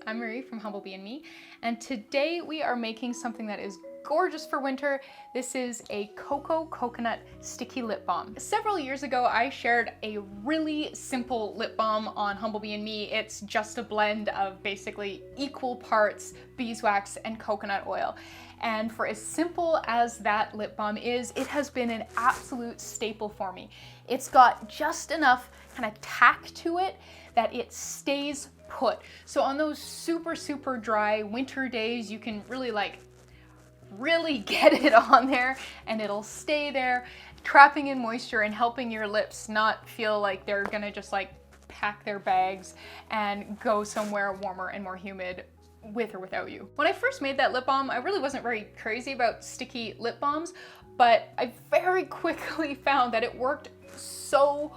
I'm Marie from Humblebee and Me, and today we are making something that is gorgeous for winter. This is a coconut sticky lip balm. Several years ago, I shared a really simple lip balm on Humblebee and Me. It's just a blend of basically equal parts beeswax and coconut oil. And for as simple as that lip balm is, it has been an absolute staple for me. It's got just enough kind of tack to it that it stays put. So on those super dry winter days, you can really get it on there and it'll stay there, trapping in moisture and helping your lips not feel like they're gonna just like pack their bags and go somewhere warmer and more humid with or without you. When I first made that lip balm, I really wasn't very crazy about sticky lip balms, but I very quickly found that it worked so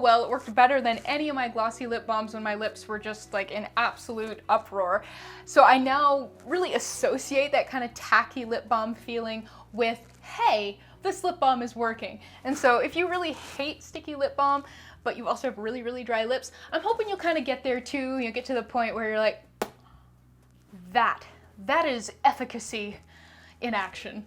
well. It worked better than any of my glossy lip balms when my lips were just like in absolute uproar. So I now really associate that kind of tacky lip balm feeling with, hey, this lip balm is working. And so if you really hate sticky lip balm, but you also have really dry lips, I'm hoping you'll kind of get there too. You'll get to the point where you're like, that is efficacy in action.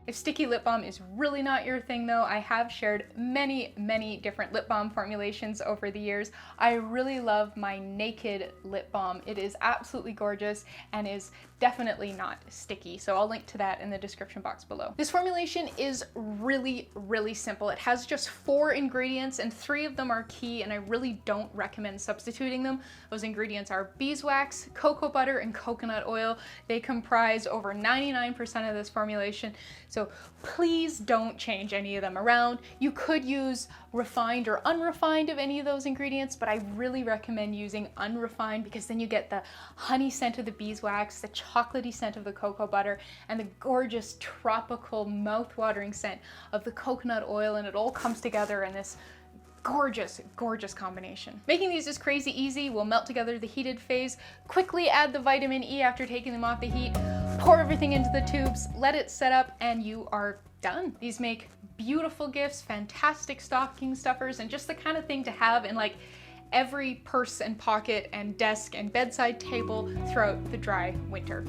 If sticky lip balm is really not your thing though, I have shared many different lip balm formulations over the years. I really love my Naked lip balm. It is absolutely gorgeous and is definitely not sticky. So I'll link to that in the description box below. This formulation is really simple. It has just 4 ingredients and 3 of them are key, and I really don't recommend substituting them. Those ingredients are beeswax, cocoa butter, and coconut oil. They comprise over 99% of this formulation. So please don't change any of them around. You could use refined or unrefined of any of those ingredients, but I really recommend using unrefined because then you get the honey scent of the beeswax, the chocolatey scent of the cocoa butter, and the gorgeous tropical mouth-watering scent of the coconut oil, and it all comes together in this gorgeous combination. Making these is crazy easy. We'll melt together the heated phase, quickly add the vitamin E after taking them off the heat, pour everything into the tubes, let it set up, and you are done. These make beautiful gifts, fantastic stocking stuffers, and just the kind of thing to have in like every purse and pocket and desk and bedside table throughout the dry winter.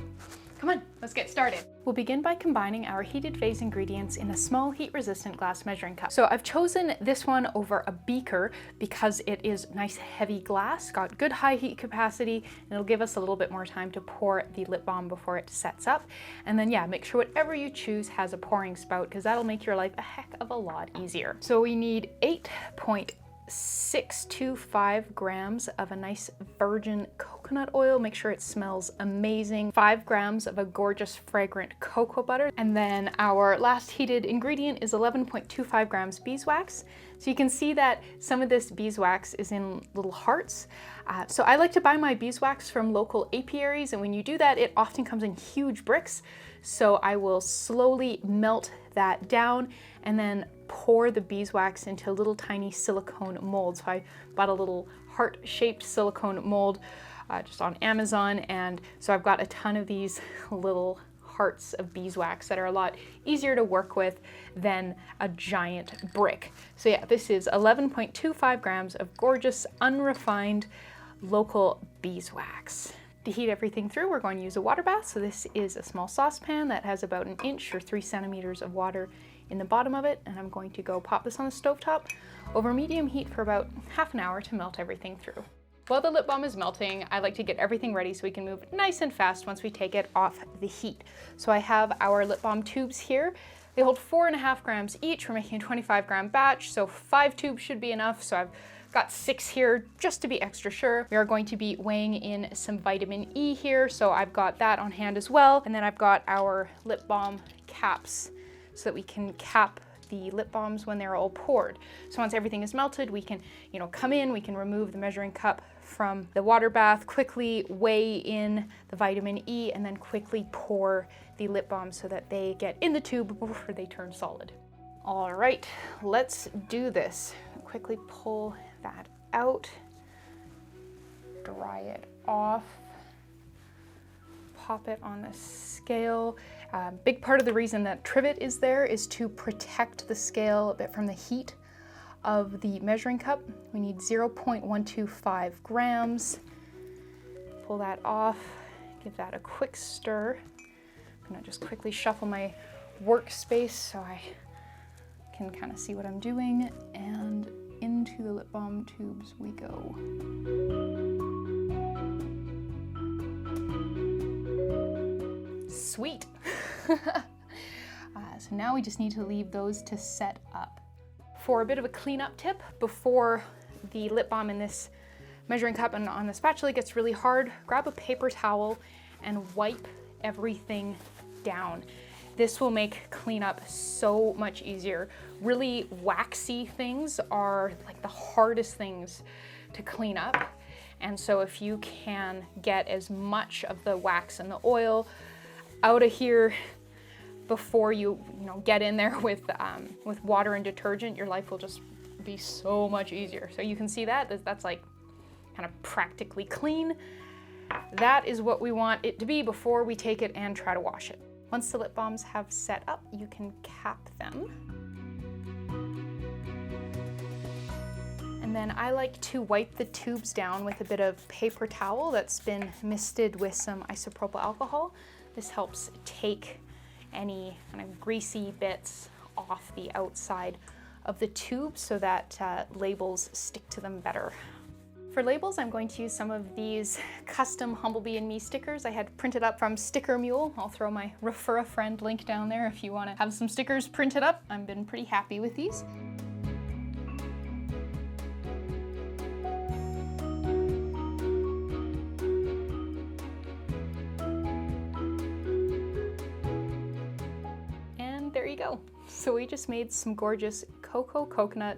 Come on, let's get started. We'll begin by combining our heated phase ingredients in a small heat-resistant glass measuring cup. So I've chosen this one over a beaker because it is nice heavy glass, got good high heat capacity, and it'll give us a little bit more time to pour the lip balm before it sets up. And then yeah, make sure whatever you choose has a pouring spout because that'll make your life a heck of a lot easier. So we need 8.625 grams of a nice virgin coconut oil. Make sure it smells amazing. 5 grams of a gorgeous fragrant cocoa butter. And then our last heated ingredient is 11.25 grams beeswax. So you can see that some of this beeswax is in little hearts. So I like to buy my beeswax from local apiaries, and when you do that, it often comes in huge bricks. So I will slowly melt that down and then pour the beeswax into little tiny silicone molds. So I bought a little heart-shaped silicone mold just on Amazon, and so I've got a ton of these little hearts of beeswax that are a lot easier to work with than a giant brick. So yeah, this is 11.25 grams of gorgeous, unrefined, local beeswax. To heat everything through, we're going to use a water bath. So this is a small saucepan that has about 1 inch or 3 centimeters of water in the bottom of it, and I'm going to go pop this on the stovetop over medium heat for about half an hour to melt everything through. While the lip balm is melting, I like to get everything ready so we can move nice and fast once we take it off the heat. So I have our lip balm tubes here. They hold 4.5 grams each. We're making a 25-gram batch, so 5 tubes should be enough. So I've got 6 here just to be extra sure. We are going to be weighing in some vitamin E here, so I've got that on hand as well. And then I've got our lip balm caps so that we can cap the lip balms when they're all poured. So once everything is melted, we can, come in, we can remove the measuring cup from the water bath, quickly weigh in the vitamin E, and then quickly pour the lip balm so that they get in the tube before they turn solid. All right, let's do this. Quickly pull that out, dry it off, pop it on the scale. Big part of the reason that trivet is there is to protect the scale a bit from the heat of the measuring cup. We need 0.125 grams. pull that off, give that a quick stir. I'm gonna just quickly shuffle my workspace so I can kind of see what I'm doing, and into the lip balm tubes we go. Sweet. So now we just need to leave those to set up. For a bit of a cleanup tip, before the lip balm in this measuring cup and on the spatula gets really hard, grab a paper towel and wipe everything down. This will make cleanup so much easier. Really waxy things are like the hardest things to clean up. And so if you can get as much of the wax and the oil out of here before you get in there with water and detergent, your life will just be so much easier. So you can see that's like kind of practically clean. That is what we want it to be before we take it and try to wash it. Once the lip balms have set up, you can cap them. And then I like to wipe the tubes down with a bit of paper towel that's been misted with some isopropyl alcohol. This helps take any kind of greasy bits off the outside of the tube so that labels stick to them better. For labels, I'm going to use some of these custom Humblebee and Me stickers I had printed up from Sticker Mule. I'll throw my Refer a Friend link down there if you want to have some stickers printed up. I've been pretty happy with these. There you go. So we just made some gorgeous cocoa coconut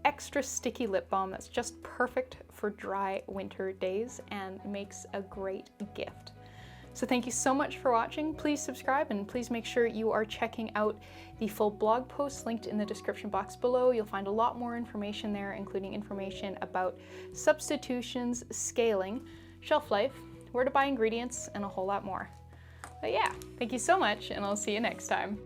extra sticky lip balm that's just perfect for dry winter days and makes a great gift. So thank you so much for watching. Please subscribe and please make sure you are checking out the full blog post linked in the description box below. You'll find a lot more information there, including information about substitutions, scaling, shelf life, where to buy ingredients, and a whole lot more. But yeah, thank you so much, and I'll see you next time.